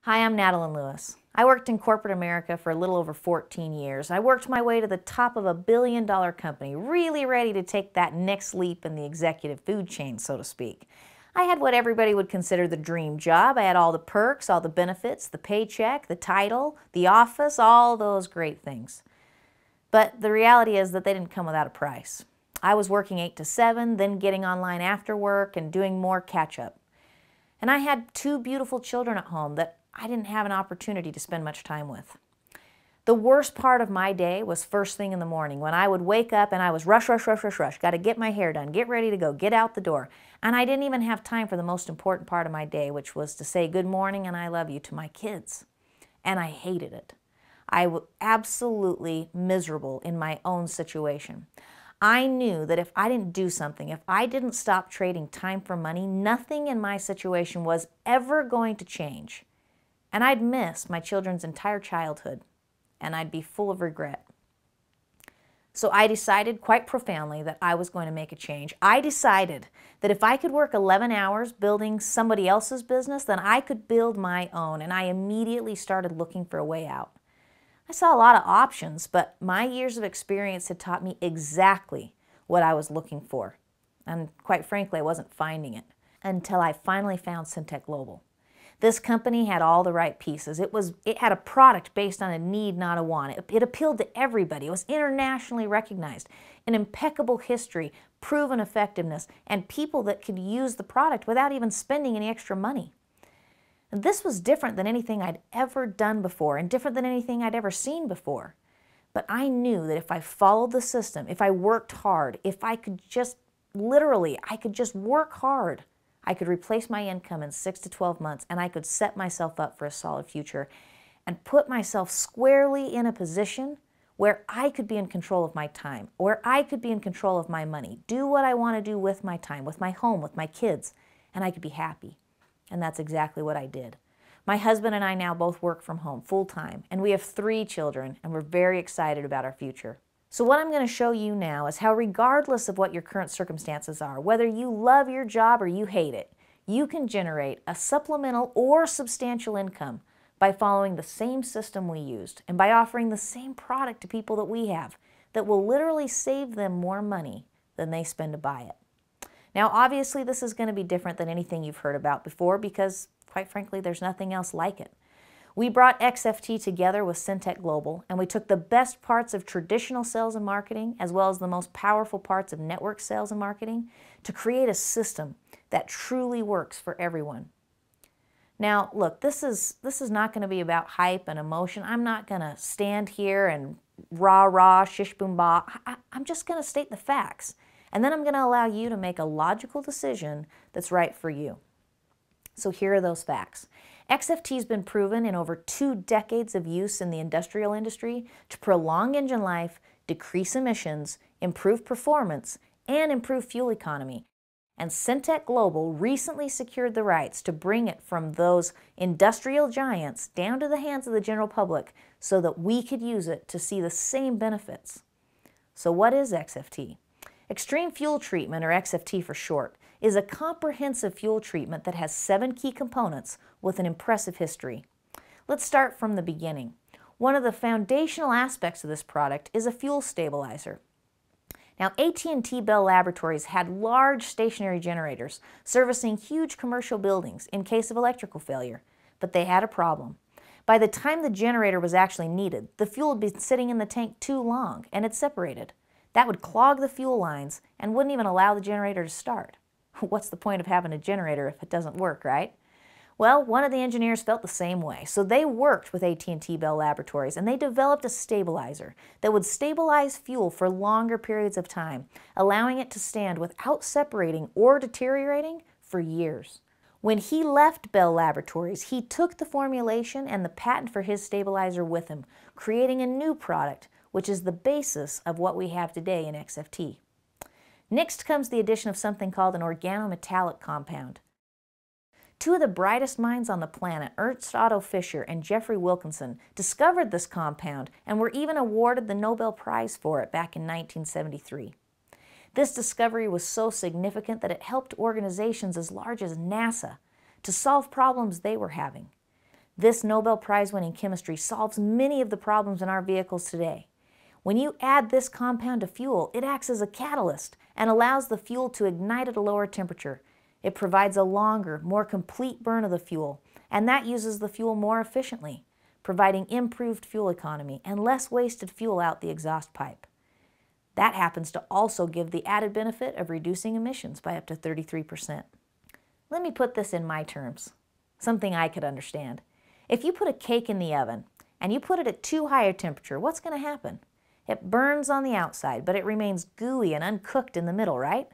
Hi, I'm Natalie Lewis. I worked in corporate America for a little over 14 years. I worked my way to the top of a billion-dollar company, really ready to take that next leap in the executive food chain, so to speak. I had what everybody would consider the dream job. I had all the perks, all the benefits, the paycheck, the title, the office, all those great things. But the reality is that they didn't come without a price. I was working 8 to 7, then getting online after work and doing more catch-up. And I had 2 beautiful children at home that I didn't have an opportunity to spend much time with. The worst part of my day was first thing in the morning when I would wake up and I was rush, got to get my hair done, get ready to go, get out the door. And I didn't even have time for the most important part of my day, which was to say good morning and I love you to my kids. And I hated it. I was absolutely miserable in my own situation. I knew that if I didn't do something, if I didn't stop trading time for money, nothing in my situation was ever going to change. And I'd miss my children's entire childhood, and I'd be full of regret. So I decided quite profoundly that I was going to make a change. I decided that if I could work 11 hours building somebody else's business, then I could build my own, and I immediately started looking for a way out. I saw a lot of options, but my years of experience had taught me exactly what I was looking for. And quite frankly, I wasn't finding it until I finally found SYNTEG Global. This company had all the right pieces. It had a product based on a need, not a want. It appealed to everybody. It was internationally recognized. An impeccable history, proven effectiveness, and people that could use the product without even spending any extra money. And this was different than anything I'd ever done before and different than anything I'd ever seen before. But I knew that if I followed the system, if I worked hard, if I could just work hard, I could replace my income in 6 to 12 months and I could set myself up for a solid future and put myself squarely in a position where I could be in control of my time, where I could be in control of my money, do what I want to do with my time, with my home, with my kids, and I could be happy. And that's exactly what I did. My husband and I now both work from home full-time, and we have 3 children, and we're very excited about our future. So what I'm going to show you now is how, regardless of what your current circumstances are, whether you love your job or you hate it, you can generate a supplemental or substantial income by following the same system we used and by offering the same product to people that we have that will literally save them more money than they spend to buy it. Now, obviously, this is going to be different than anything you've heard about before because, quite frankly, there's nothing else like it. We brought XFT together with SYNTEG Global, and we took the best parts of traditional sales and marketing, as well as the most powerful parts of network sales and marketing, to create a system that truly works for everyone. Now, look, this is not going to be about hype and emotion. I'm not going to stand here and rah-rah, shish-boom-bah. I'm just going to state the facts, and then I'm going to allow you to make a logical decision that's right for you. So here are those facts. XFT has been proven in over 2 decades of use in the industrial industry to prolong engine life, decrease emissions, improve performance, and improve fuel economy. And SYNTEG Global recently secured the rights to bring it from those industrial giants down to the hands of the general public so that we could use it to see the same benefits. So what is XFT? Xtreme Fuel Treatment, or XFT for short, is a comprehensive fuel treatment that has 7 key components with an impressive history. Let's start from the beginning. One of the foundational aspects of this product is a fuel stabilizer. Now, AT&T Bell Laboratories had large stationary generators servicing huge commercial buildings in case of electrical failure, but they had a problem. By the time the generator was actually needed, the fuel had been sitting in the tank too long and it separated. That would clog the fuel lines and wouldn't even allow the generator to start. What's the point of having a generator if it doesn't work, right? Well, one of the engineers felt the same way, so they worked with AT&T Bell Laboratories and they developed a stabilizer that would stabilize fuel for longer periods of time, allowing it to stand without separating or deteriorating for years. When he left Bell Laboratories, he took the formulation and the patent for his stabilizer with him, creating a new product, which is the basis of what we have today in XFT. Next comes the addition of something called an organometallic compound. 2 of the brightest minds on the planet, Ernst Otto Fischer and Jeffrey Wilkinson, discovered this compound and were even awarded the Nobel Prize for it back in 1973. This discovery was so significant that it helped organizations as large as NASA to solve problems they were having. This Nobel Prize-winning chemistry solves many of the problems in our vehicles today. When you add this compound to fuel, it acts as a catalyst and allows the fuel to ignite at a lower temperature. It provides a longer, more complete burn of the fuel, and that uses the fuel more efficiently, providing improved fuel economy and less wasted fuel out the exhaust pipe. That happens to also give the added benefit of reducing emissions by up to 33%. Let me put this in my terms, something I could understand. If you put a cake in the oven and you put it at too high a temperature, what's going to happen? It burns on the outside, but it remains gooey and uncooked in the middle, right?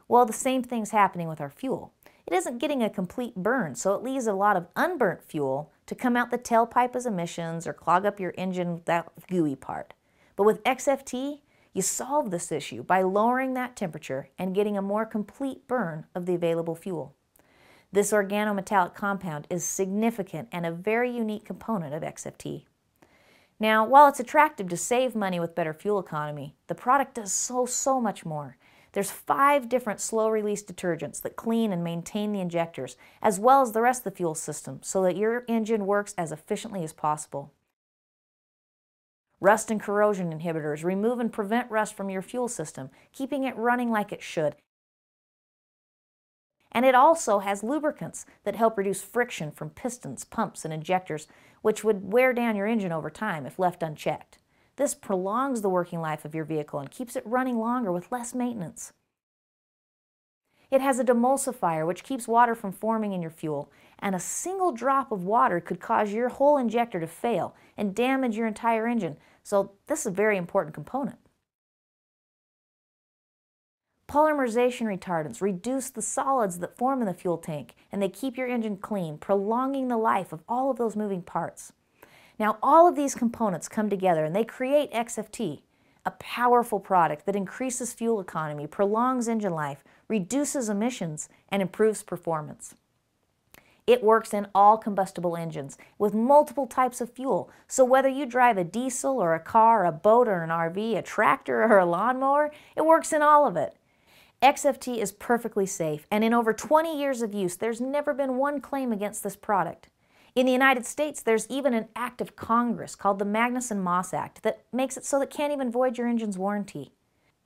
Well, the same thing's happening with our fuel. It isn't getting a complete burn, so it leaves a lot of unburnt fuel to come out the tailpipe as emissions or clog up your engine with that gooey part. But with XFT, you solve this issue by lowering that temperature and getting a more complete burn of the available fuel. This organometallic compound is significant and a very unique component of XFT. Now, while it's attractive to save money with better fuel economy, the product does so much more. There's 5 different slow-release detergents that clean and maintain the injectors, as well as the rest of the fuel system, so that your engine works as efficiently as possible. Rust and corrosion inhibitors remove and prevent rust from your fuel system, keeping it running like it should. And it also has lubricants that help reduce friction from pistons, pumps, and injectors, which would wear down your engine over time if left unchecked. This prolongs the working life of your vehicle and keeps it running longer with less maintenance. It has a demulsifier which keeps water from forming in your fuel, and a single drop of water could cause your whole injector to fail and damage your entire engine, so this is a very important component. Polymerization retardants reduce the solids that form in the fuel tank, and they keep your engine clean, prolonging the life of all of those moving parts. Now, all of these components come together and they create XFT, a powerful product that increases fuel economy, prolongs engine life, reduces emissions, and improves performance. It works in all combustible engines with multiple types of fuel, so whether you drive a diesel or a car, a boat or an RV, a tractor or a lawnmower, it works in all of it. XFT is perfectly safe, and in over 20 years of use, there's never been one claim against this product. In the United States, there's even an act of Congress called the Magnuson-Moss Act that makes it so that it can't even void your engine's warranty.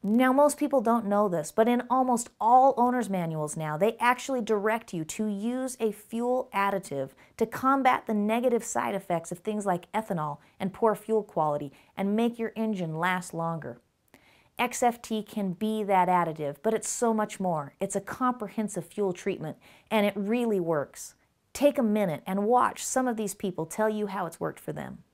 Now, most people don't know this, but in almost all owner's manuals now, they actually direct you to use a fuel additive to combat the negative side effects of things like ethanol and poor fuel quality and make your engine last longer. XFT can be that additive, but it's so much more. It's a comprehensive fuel treatment, and it really works. Take a minute and watch some of these people tell you how it's worked for them.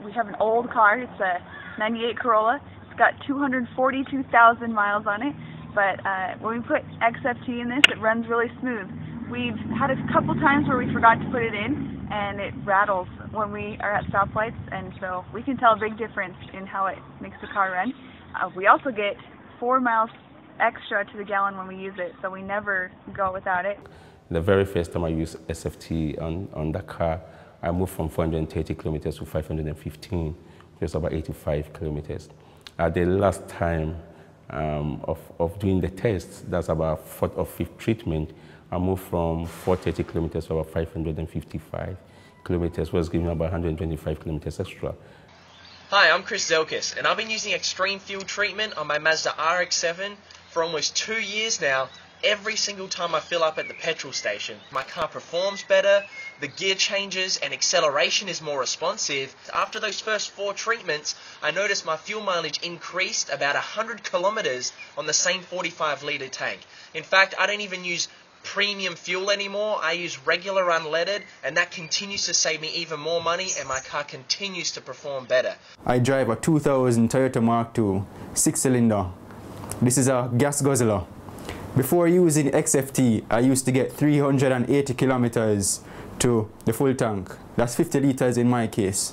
We have an old car. It's a 98 Corolla. It's got 242,000 miles on it, but when we put XFT in this, it runs really smooth. We've had a couple times where we forgot to put it in, and it rattles when we are at stoplights, and so we can tell a big difference in how it makes the car run. We also get 4 miles extra to the gallon when we use it, so we never go without it. The very first time I used SFT on that car, I moved from 430 kilometers to 515, which is about 85 kilometers. The last time of doing the test, that's about 4th or 5th treatment, I moved from 430 kilometers to about 555 kilometers, was giving about 125 kilometers extra. Hi, I'm Chris Zelkis, and I've been using Xtreme Fuel Treatment on my Mazda RX-7 for almost 2 years now. Every single time I fill up at the petrol station, my car performs better, the gear changes, and acceleration is more responsive. After those first 4 treatments, I noticed my fuel mileage increased about 100 kilometers on the same 45-litre tank. In fact, I don't even use premium fuel anymore. I use regular unleaded, and that continues to save me even more money, and my car continues to perform better. I drive a 2000 Toyota Mark II 6-cylinder. This is a gas guzzler. Before using XFT, I used to get 380 kilometers to the full tank. That's 50 liters in my case.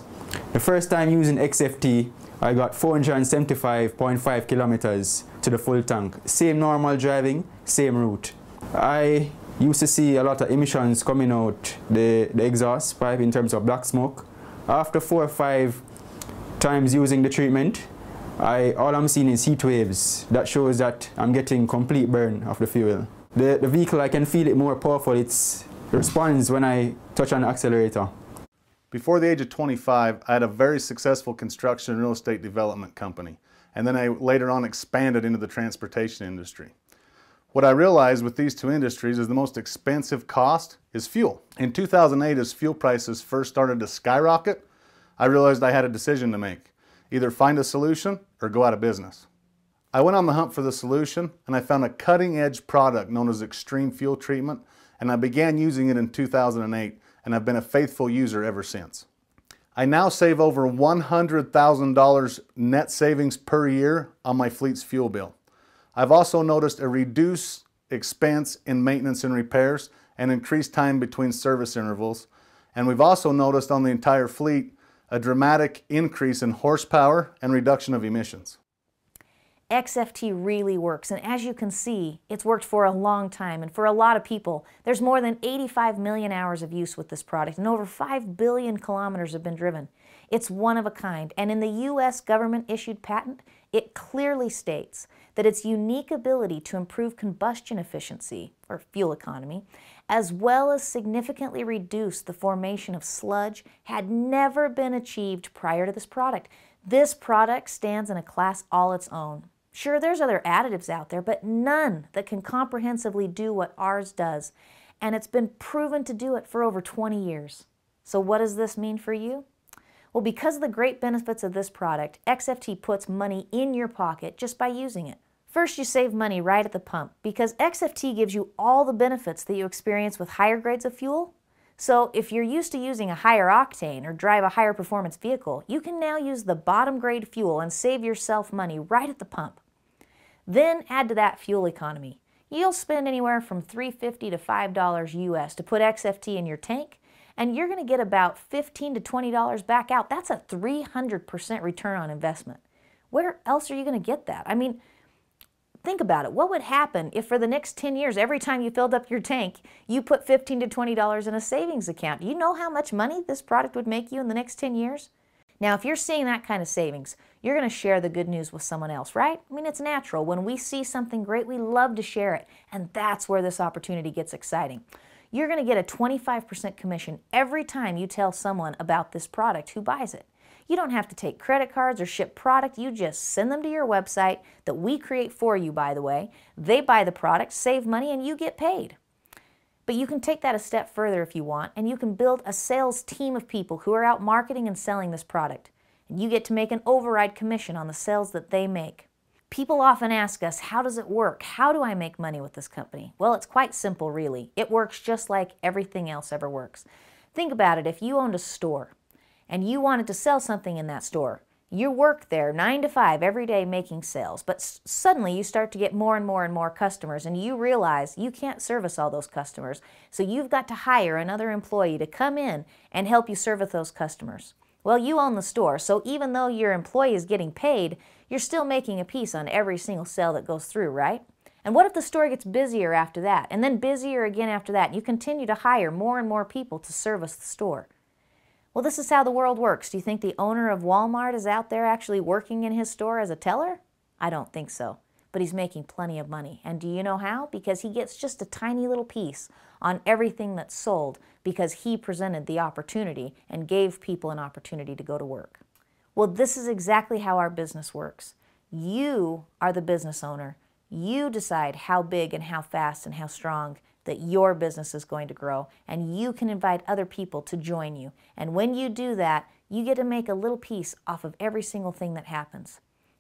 The first time using XFT, I got 475.5 kilometers to the full tank. Same normal driving, same route. I used to see a lot of emissions coming out the exhaust pipe in terms of black smoke. After 4 or 5 times using the treatment, all I'm seeing is heat waves. That shows that I'm getting complete burn of the fuel. The vehicle, I can feel it more powerful. It responds when I touch on the accelerator. Before the age of 25, I had a very successful construction and real estate development company, and then I later on expanded into the transportation industry. What I realized with these two industries is the most expensive cost is fuel. In 2008, as fuel prices first started to skyrocket, I realized I had a decision to make. Either find a solution or go out of business. I went on the hunt for the solution, and I found a cutting-edge product known as Xtreme Fuel Treatment, and I began using it in 2008, and I've been a faithful user ever since. I now save over $100,000 net savings per year on my fleet's fuel bill. I've also noticed a reduced expense in maintenance and repairs and increased time between service intervals. And we've also noticed on the entire fleet a dramatic increase in horsepower and reduction of emissions. XFT really works, and as you can see, it's worked for a long time, and for a lot of people. There's more than 85 million hours of use with this product, and over 5 billion kilometers have been driven. It's one of a kind, and in the U.S. government-issued patent, it clearly states that its unique ability to improve combustion efficiency, or fuel economy, as well as significantly reduce the formation of sludge, had never been achieved prior to this product. This product stands in a class all its own. Sure, there's other additives out there, but none that can comprehensively do what ours does, and it's been proven to do it for over 20 years. So what does this mean for you? Well, because of the great benefits of this product, XFT puts money in your pocket just by using it. First, you save money right at the pump because XFT gives you all the benefits that you experience with higher grades of fuel. So if you're used to using a higher octane or drive a higher performance vehicle, you can now use the bottom grade fuel and save yourself money right at the pump. Then add to that fuel economy. You'll spend anywhere from $3.50 to $5 US to put XFT in your tank, and you're going to get about $15 to $20 back out. That's a 300% return on investment. Where else are you going to get that? I mean, think about it. What would happen if for the next 10 years, every time you filled up your tank, you put $15 to $20 in a savings account? Do you know how much money this product would make you in the next 10 years? Now, if you're seeing that kind of savings, you're going to share the good news with someone else, right? I mean, it's natural. When we see something great, we love to share it, and that's where this opportunity gets exciting. You're going to get a 25% commission every time you tell someone about this product who buys it. You don't have to take credit cards or ship product. You just send them to your website that we create for you, by the way. They buy the product, save money, and you get paid. But you can take that a step further if you want, and you can build a sales team of people who are out marketing and selling this product. And you get to make an override commission on the sales that they make. People often ask us, how does it work? How do I make money with this company? Well, it's quite simple, really. It works just like everything else ever works. Think about it. If you owned a store and you wanted to sell something in that store, you work there 9 to 5 every day making sales, but suddenly you start to get more and more and more customers, and you realize you can't service all those customers, so you've got to hire another employee to come in and help you service those customers. Well, you own the store, so even though your employee is getting paid, you're still making a piece on every single sale that goes through, right? And what if the store gets busier after that, and then busier again after that, and you continue to hire more and more people to service the store? Well, this is how the world works. Do you think the owner of Walmart is out there actually working in his store as a teller? I don't think so. But he's making plenty of money. And do you know how? Because he gets just a tiny little piece on everything that's sold because he presented the opportunity and gave people an opportunity to go to work. Well, this is exactly how our business works. You are the business owner. You decide how big and how fast and how strong that your business is going to grow, and you can invite other people to join you. And when you do that, you get to make a little piece off of every single thing that happens.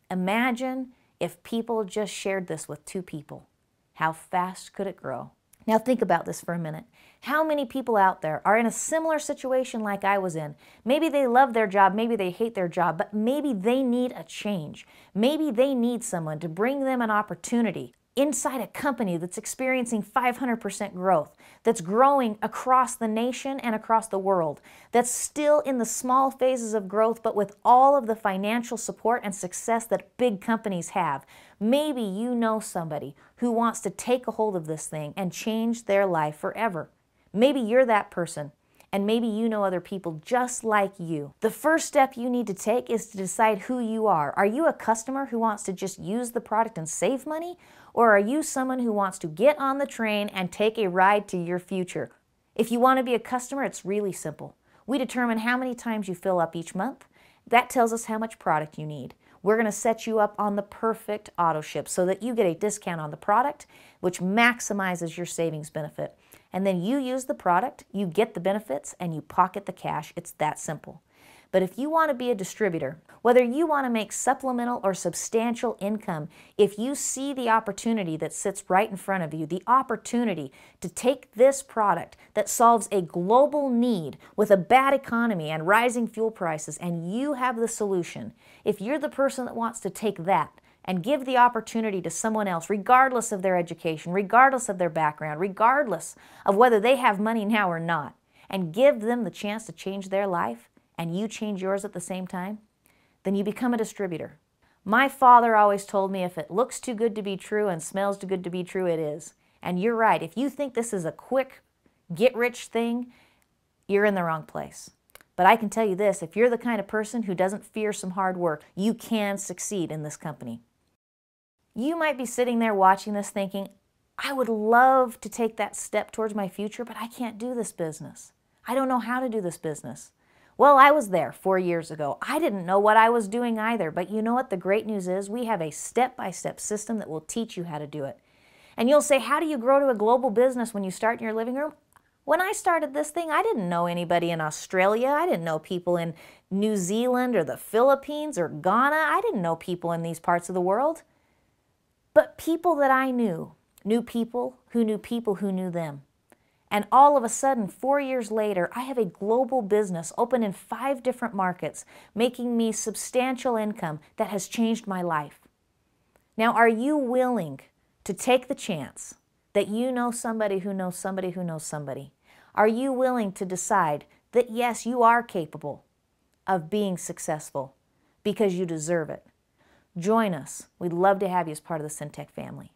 Imagine if people just shared this with 2 people. How fast could it grow? Now think about this for a minute. How many people out there are in a similar situation like I was in? Maybe they love their job, maybe they hate their job, but maybe they need a change. Maybe they need someone to bring them an opportunity inside a company that's experiencing 500% growth, that's growing across the nation and across the world, that's still in the small phases of growth, but with all of the financial support and success that big companies have. Maybe you know somebody who wants to take a hold of this thing and change their life forever. Maybe you're that person, and maybe you know other people just like you. The first step you need to take is to decide who you are. Are you a customer who wants to just use the product and save money? Or are you someone who wants to get on the train and take a ride to your future? If you want to be a customer, it's really simple. We determine how many times you fill up each month. That tells us how much product you need. We're going to set you up on the perfect auto ship so that you get a discount on the product, which maximizes your savings benefit. And then you use the product, you get the benefits, and you pocket the cash. It's that simple. But if you want to be a distributor, whether you want to make supplemental or substantial income, if you see the opportunity that sits right in front of you, the opportunity to take this product that solves a global need with a bad economy and rising fuel prices, and you have the solution, if you're the person that wants to take that and give the opportunity to someone else, regardless of their education, regardless of their background, regardless of whether they have money now or not, and give them the chance to change their life, and you change yours at the same time, then you become a distributor. My father always told me if it looks too good to be true and smells too good to be true, it is. And you're right. If you think this is a quick, get-rich thing, you're in the wrong place. But I can tell you this, if you're the kind of person who doesn't fear some hard work, you can succeed in this company. You might be sitting there watching this thinking, I would love to take that step towards my future, but I can't do this business. I don't know how to do this business. Well, I was there 4 years ago. I didn't know what I was doing either, but you know what the great news is? We have a step-by-step system that will teach you how to do it. And you'll say, how do you grow to a global business when you start in your living room? When I started this thing, I didn't know anybody in Australia. I didn't know people in New Zealand or the Philippines or Ghana. I didn't know people in these parts of the world. But people that I knew people who knew them. And all of a sudden, 4 years later, I have a global business open in 5 different markets, making me substantial income that has changed my life. Now, are you willing to take the chance that you know somebody who knows somebody who knows somebody? Are you willing to decide that, yes, you are capable of being successful because you deserve it? Join us. We'd love to have you as part of the Syntek family.